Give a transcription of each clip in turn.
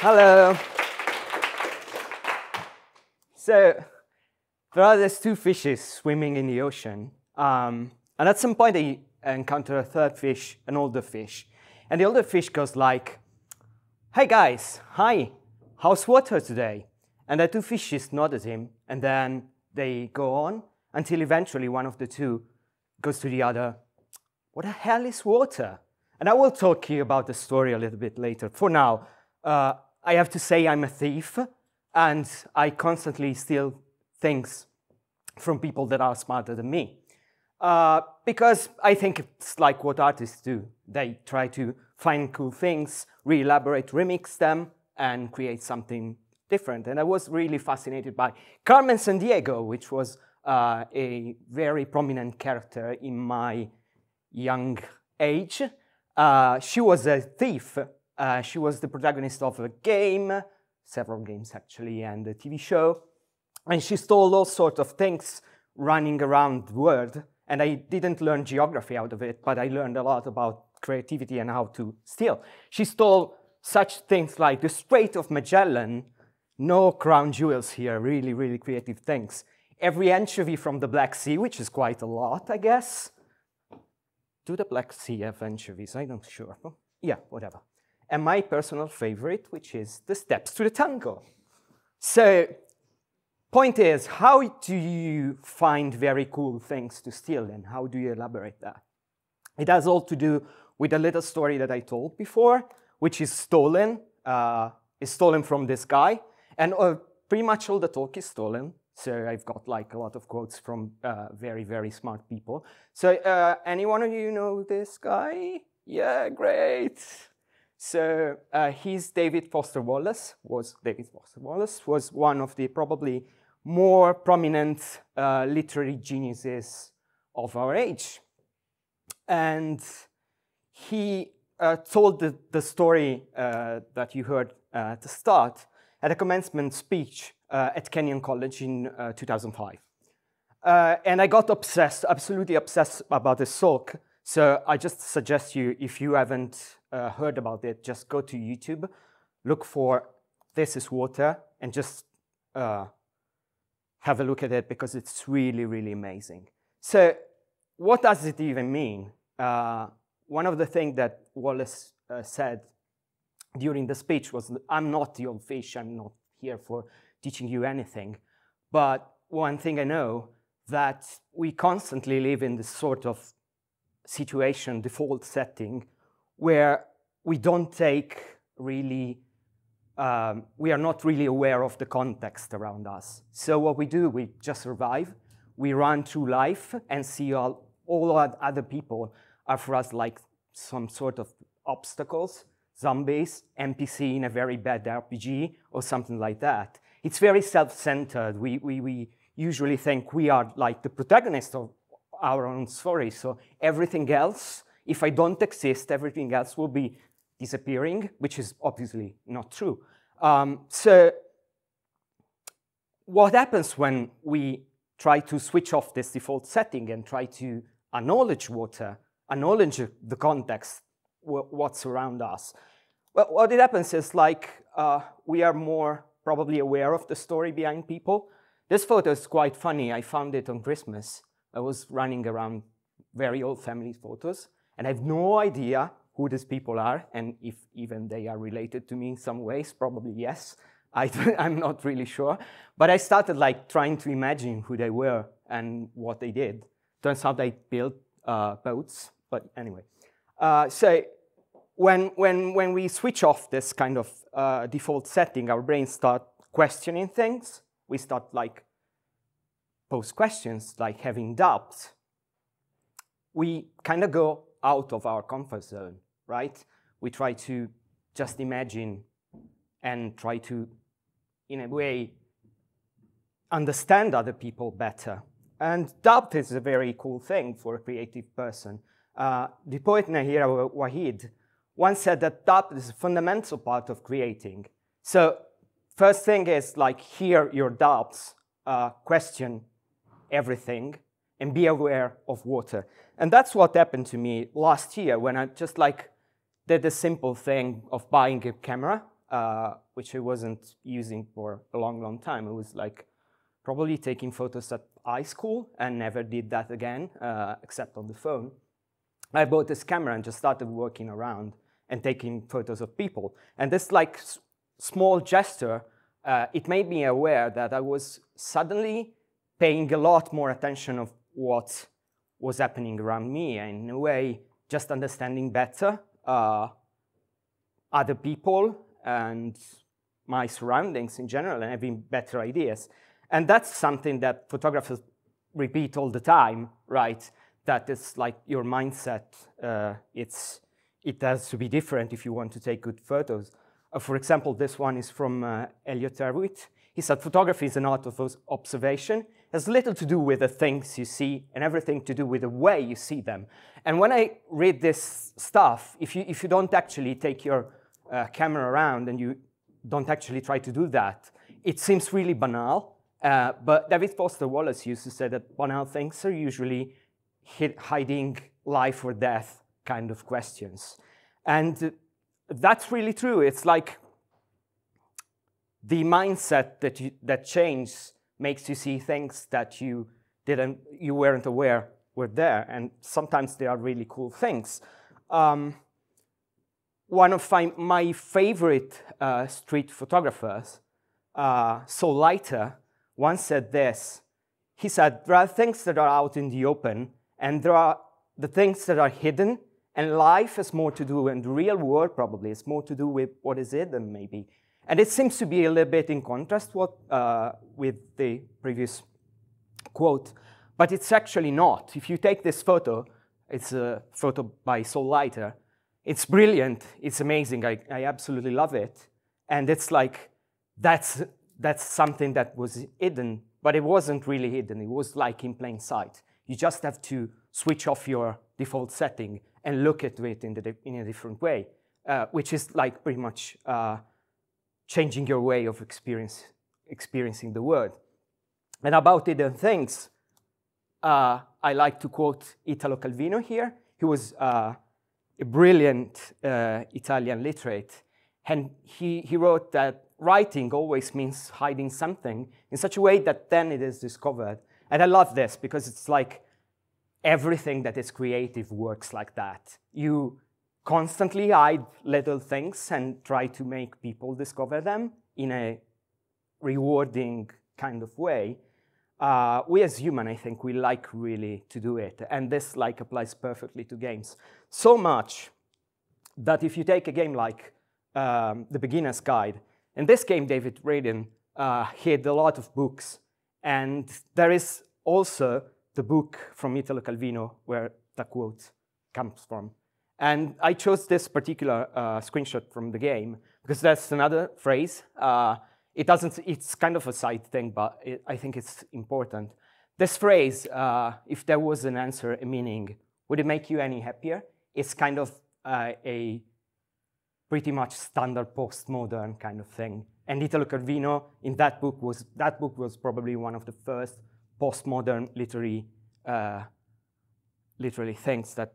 Hello. So there are these two fishes swimming in the ocean. And at some point, they encounter a third fish, an older fish. And the older fish goes like, "Hey guys, hi, how's water today?" And the two fishes nod at him, and then they go on until eventually one of the two goes to the other, "What the hell is water?" And I will talk to you about the story a little bit later. For now, I have to say I'm a thief, and I constantly steal things from people that are smarter than me. Because I think it's like what artists do. They try to find cool things, re-elaborate, remix them, and create something different. And I was really fascinated by Carmen Sandiego, which was a very prominent character in my young age. She was a thief. She was the protagonist of a game, several games actually, and a TV show. And she stole all sorts of things running around the world. And I didn't learn geography out of it, but I learned a lot about creativity and how to steal. She stole such things like the Strait of Magellan, no crown jewels here, really, really creative things. Every anchovy from the Black Sea, which is quite a lot, I guess. Do the Black Sea have anchovies? I'm not sure. Yeah, whatever. And my personal favorite, which is the steps to the tango. So, point is, how do you find very cool things to steal, and how do you elaborate that? It has all to do with a little story that I told before, which is stolen. It's stolen from this guy, and pretty much all the talk is stolen. So I've got like a lot of quotes from very, very smart people. So any one of you know this guy? Yeah, great. So he's David Foster Wallace. David Foster Wallace was one of the probably more prominent literary geniuses of our age. And he told the story that you heard at the start at a commencement speech at Kenyon College in 2005. And I got obsessed, absolutely obsessed about this talk. So I just suggest you, if you haven't heard about it, just go to YouTube, look for "This is Water," and just have a look at it, because it's really, really amazing. So what does it even mean? One of the things that Wallace said during the speech was, "I'm not the old fish, I'm not here for teaching you anything. But one thing I know, that we constantly live in this sort of situation, default setting, where we don't take really, we are not really aware of the context around us. So what we do, we just survive. We run through life and see all other people are for us like some sort of obstacles, zombies, NPC in a very bad RPG, or something like that. It's very self-centered. We usually think we are like the protagonist of our own story. So everything else, if I don't exist, everything else will be disappearing, which is obviously not true. So what happens when we try to switch off this default setting and try to acknowledge water, acknowledge the context, what's around us? Well, what it happens is like we are more probably aware of the story behind people. This photo is quite funny. I found it on Christmas. I was running around very old family photos, and I have no idea who these people are, and if even they are related to me in some ways. Probably yes. I'm not really sure. But I started like trying to imagine who they were and what they did. Turns out they built boats, but anyway. So when we switch off this kind of default setting, our brains start questioning things. We start like pose questions, like having doubts. We kind of go out of our comfort zone, right? We try to just imagine and try to, in a way, understand other people better. And doubt is a very cool thing for a creative person. The poet Nahira Wahid once said that doubt is a fundamental part of creating. So first thing is like hear your doubts, question everything, and be aware of water. And that's what happened to me last year when I just like did the simple thing of buying a camera. which I wasn't using for a long, long time. It was like probably taking photos at high school and never did that again, except on the phone. I bought this camera and just started walking around and taking photos of people. And this like small gesture, it made me aware that I was suddenly paying a lot more attention of what was happening around me, and in a way, just understanding better other people and my surroundings in general, and having better ideas. And that's something that photographers repeat all the time, right? That it's like your mindset, it has to be different if you want to take good photos. For example, this one is from Elliot Erwitt. He said, photography is an art of observation. It has little to do with the things you see and everything to do with the way you see them. And when I read this stuff, if you don't actually take your camera around and you don't actually try to do that, it seems really banal. But David Foster Wallace used to say that banal things are usually hiding life or death kind of questions. And that's really true. It's like the mindset that changes makes you see things that you weren't aware were there, and sometimes they are really cool things. One of my favorite street photographers, Saul Leiter, once said this. He said, there are things that are out in the open, and there are the things that are hidden, and life has more to do, and the real world probably has more to do with what is hidden, maybe. And it seems to be a little bit in contrast with the previous quote, but it's actually not. If you take this photo, it's a photo by Saul Leiter. It's brilliant, it's amazing, I absolutely love it. And it's like, that's something that was hidden, but it wasn't really hidden, it was like in plain sight. You just have to switch off your default setting and look at it in a different way, which is like pretty much changing your way of experiencing the world. And about hidden things, I like to quote Italo Calvino here. He was a brilliant Italian literate, and he wrote that writing always means hiding something in such a way that then it is discovered. And I love this because it's like everything that is creative works like that. You constantly hide little things and try to make people discover them in a rewarding kind of way. We as humans, I think, we like really to do it. And this like applies perfectly to games. So much that if you take a game like The Beginner's Guide, in this game, David Braden hid a lot of books. And there is also the book from Italo Calvino where the quote comes from. And I chose this particular screenshot from the game because that's another phrase. It's kind of a side thing, but I think it's important. This phrase, if there was an answer, a meaning, would it make you any happier? It's kind of a pretty much standard postmodern kind of thing. And Italo Calvino, in that book was probably one of the first postmodern literary things that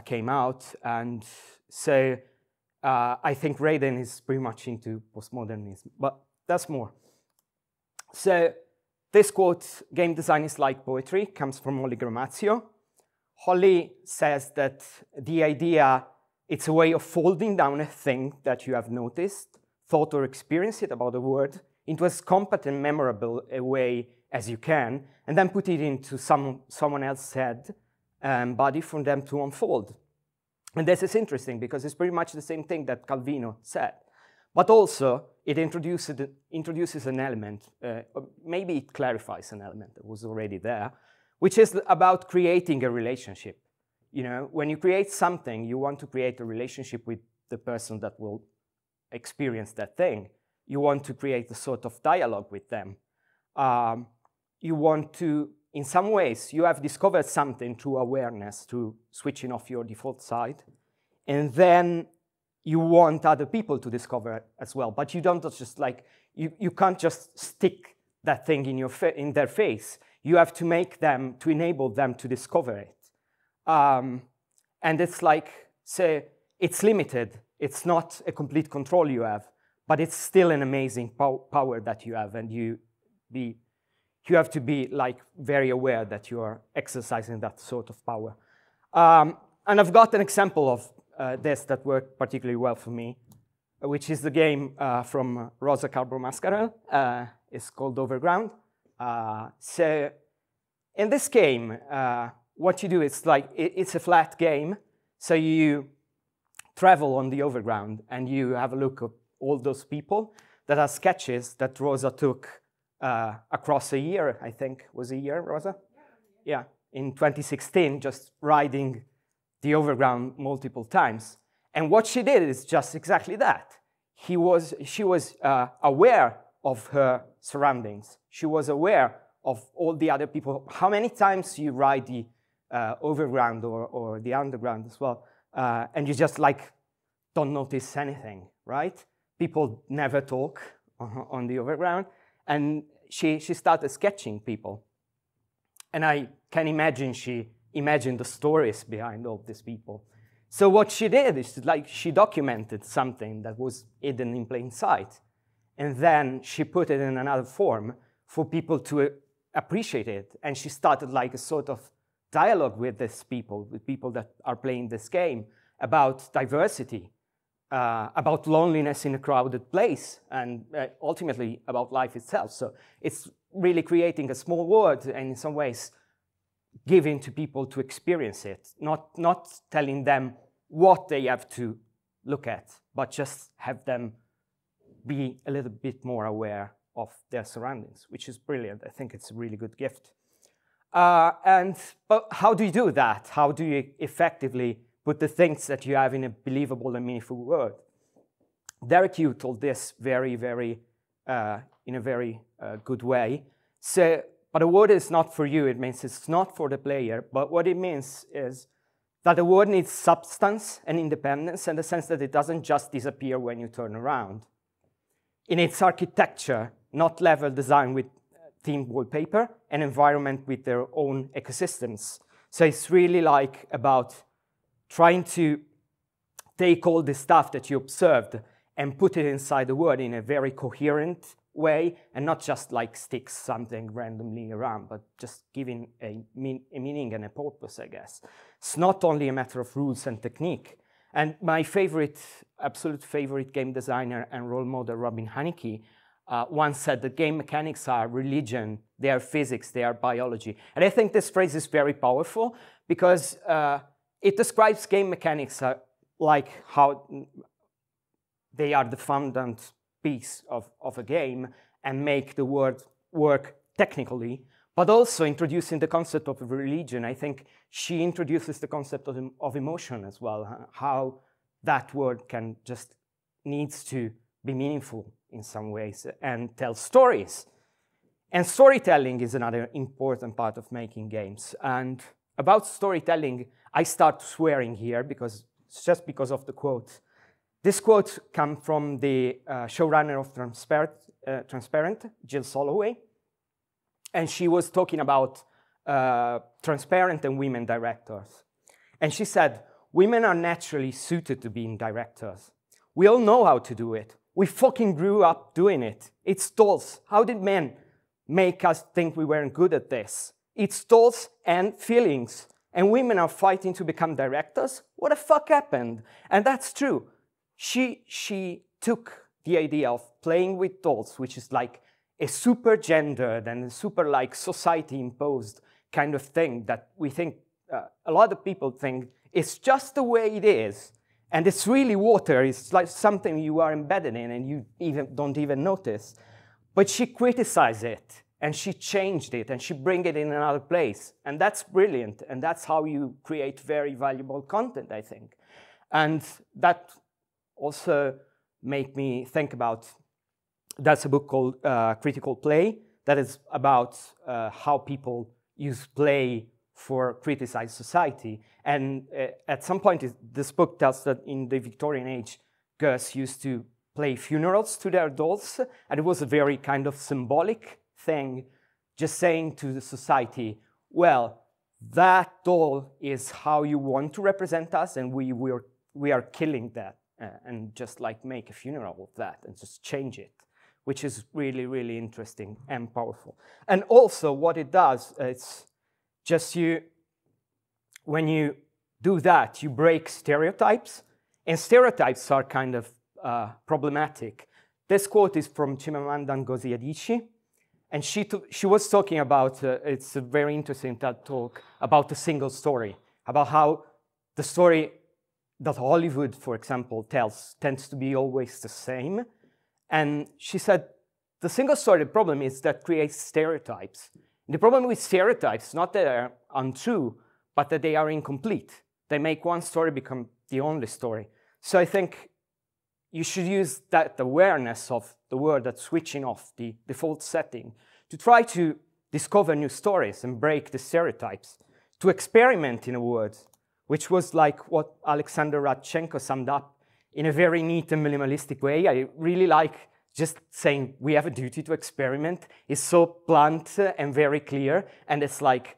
came out. And so I think Braden is pretty much into postmodernism, but that's more. So this quote, game design is like poetry, comes from Holly Gramazio. Holly says that the idea, it's a way of folding down a thing that you have noticed, thought or experienced it about a word into as compact and memorable a way as you can, and then put it into someone else's head and body for them to unfold. And this is interesting because it's pretty much the same thing that Calvino said. But also, it introduces an element, maybe it clarifies an element that was already there, which is about creating a relationship. You know, when you create something, you want to create a relationship with the person that will experience that thing. You want to create a sort of dialogue with them. You want to, in some ways, you have discovered something through awareness, through switching off your default side, and then you want other people to discover it as well. But you don't just like, you can't just stick that thing in their face. You have to make them, to enable them to discover it. And it's like, say, it's limited. It's not a complete control you have, but it's still an amazing power that you have, and you have to be like very aware that you are exercising that sort of power. And I've got an example of this that worked particularly well for me, which is the game from Rosa Carbo-Mascarell. It's called Overground. So in this game, what you do is like, it's a flat game. So you travel on the overground and you have a look at all those people that are sketches that Rosa took across a year, I think. Was a year, Rosa? Yeah, in 2016, just riding the overground multiple times. And what she did is just exactly that. She was aware of her surroundings. She was aware of all the other people. How many times you ride the overground or the underground as well, and you just like don't notice anything, right? People never talk on the overground. And she started sketching people. And I can imagine she imagined the stories behind all these people. So what she did is like she documented something that was hidden in plain sight. And then she put it in another form for people to appreciate it. And she started like a sort of dialogue with these people, with people that are playing this game, about diversity, about loneliness in a crowded place, and ultimately about life itself. So it's really creating a small world, and in some ways giving to people to experience it, not telling them what they have to look at, but just have them be a little bit more aware of their surroundings, which is brilliant. I think it's a really good gift. But how do you do that? How do you effectively put the things that you have in a believable and meaningful world? Derek Yu told this in a very good way. So, but a word is not for you. It means it's not for the player. But what it means is that a word needs substance and independence in the sense that it doesn't just disappear when you turn around. In its architecture, not level design with themed wallpaper, an environment with their own ecosystems. So it's really like about trying to take all the stuff that you observed and put it inside the word in a very coherent way, and not just like stick something randomly around, but just giving a meaning and a purpose, I guess. It's not only a matter of rules and technique. And my favorite, absolute favorite game designer and role model, Robin Haneke, once said that game mechanics are religion, they are physics, they are biology. And I think this phrase is very powerful because it describes game mechanics like how they are the fundamental piece of a game and make the word work technically, but also introducing the concept of religion. I think she introduces the concept of emotion as well, how that word can just needs to be meaningful in some ways and tell stories. And storytelling is another important part of making games. And about storytelling, I start swearing here because it's just because of the quote. This quote comes from the showrunner of Transparent, Jill Soloway. And she was talking about Transparent and women directors. And she said, women are naturally suited to being directors. We all know how to do it. We fucking grew up doing it. It's dolls. How did men make us think we weren't good at this? It's dolls and feelings. And women are fighting to become directors? What the fuck happened? And that's true. She took the idea of playing with dolls, which is like a super gendered and super like society imposed kind of thing that we think, a lot of people think it's just the way it is. And it's really water, it's like something you are embedded in and you don't even notice. But she criticized it and she changed it and she bring it in another place. And that's brilliant. And that's how you create very valuable content, I think. And that also make me think about, that's a book called Critical Play, that is about how people use play for criticize society. And at some point, this book tells that in the Victorian age, girls used to play funerals to their dolls, and it was a very kind of symbolic thing, just saying to the society, well, that doll is how you want to represent us, and we are killing that. and just like make a funeral of that and just change it, which is really, really interesting and powerful. And also what it does, it's just when you do that, you break stereotypes, and stereotypes are kind of problematic. This quote is from Chimamanda Ngozi Adichie, and she was talking about, it's a very interesting TED talk, about a single story, about how the story that Hollywood, for example, tells tends to be always the same. And she said, the single story problem is that creates stereotypes. The problem with stereotypes, not that they're untrue, but that they are incomplete. They make one story become the only story. So I think you should use that awareness of the word, that switching off the default setting, to try to discover new stories and break the stereotypes, to experiment in a word, which was like what Alexander Radchenko summed up in a very neat and minimalistic way. I really like just saying we have a duty to experiment. It's so blunt and very clear, and it's like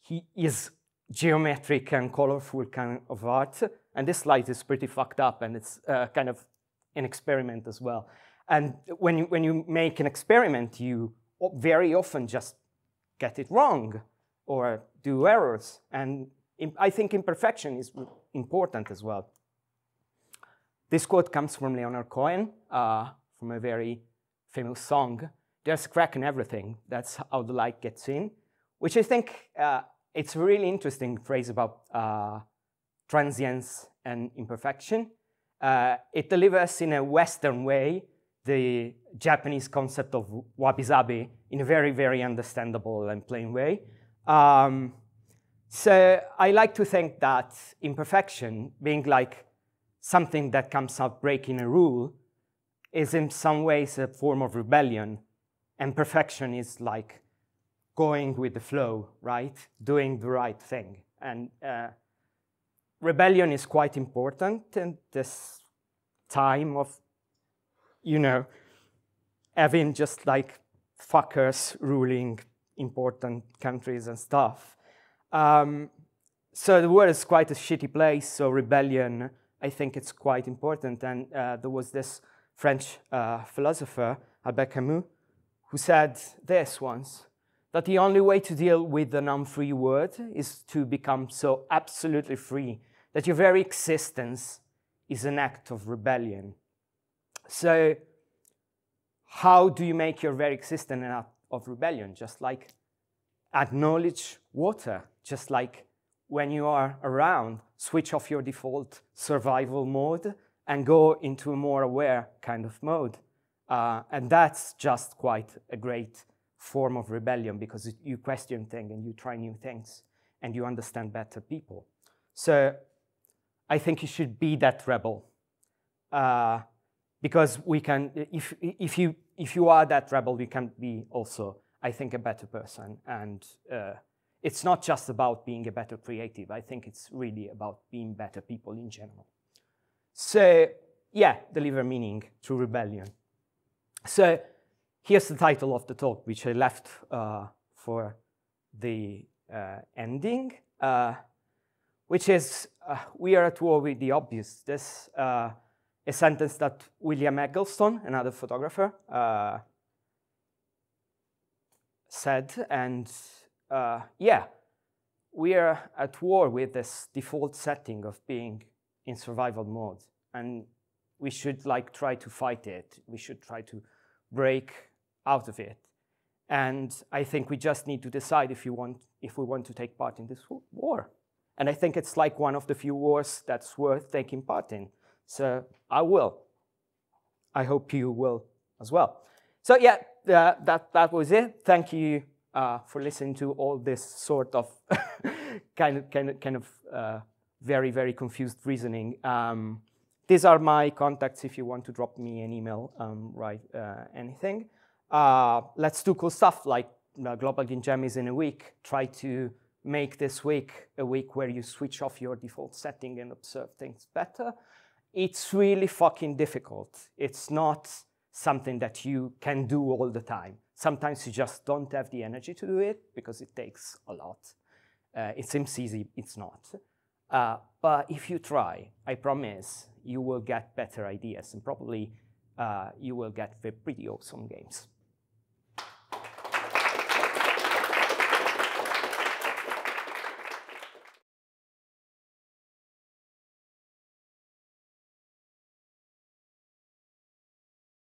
he is geometric and colorful kind of art, and this slide is pretty fucked up, and it's kind of an experiment as well. And when you make an experiment, you very often just get it wrong or do errors, and I think imperfection is important as well. This quote comes from Leonard Cohen, from a very famous song. There's a crack in everything. That's how the light gets in, which I think it's a really interesting phrase about transience and imperfection. It delivers in a Western way the Japanese concept of wabi-sabi in a very, very understandable and plain way. So I like to think that imperfection, being like something that comes out breaking a rule, is in some ways a form of rebellion, and perfection is like going with the flow, right? Doing the right thing. And rebellion is quite important in this time of, you know, having just like fuckers ruling important countries and stuff. So the world is quite a shitty place, so rebellion, I think it's quite important. And there was this French philosopher, Albert Camus, who said this once, that the only way to deal with an unfree word is to become so absolutely free that your very existence is an act of rebellion. So how do you make your very existence an act of rebellion? Just like acknowledge water, just like when you are around, switch off your default survival mode and go into a more aware kind of mode. And that's just quite a great form of rebellion, because you question things and you try new things and you understand better people. So I think you should be that rebel, because we can, if you are that rebel, you can be also, I think, a better person. And it's not just about being a better creative. I think it's really about being better people in general. So yeah, deliver meaning through rebellion. So here's the title of the talk, which I left for the ending, which is, we are at war with the obvious. This a sentence that William Eggleston, another photographer, said. And yeah, we are at war with this default setting of being in survival mode. And we should like try to fight it. We should try to break out of it. And I think we just need to decide if we want to take part in this war. And I think it's like one of the few wars that's worth taking part in. So I will. I hope you will as well. So yeah, that was it. Thank you for listening to all this sort of kind of very, very confused reasoning. These are my contacts if you want to drop me an email, write anything. Let's do cool stuff like Global Game Jam is in a week. Try to make this week a week where you switch off your default setting and observe things better. It's really fucking difficult. It's not something that you can do all the time. Sometimes you just don't have the energy to do it because it takes a lot. It seems easy, it's not. But if you try, I promise you will get better ideas, and probably you will get pretty awesome games.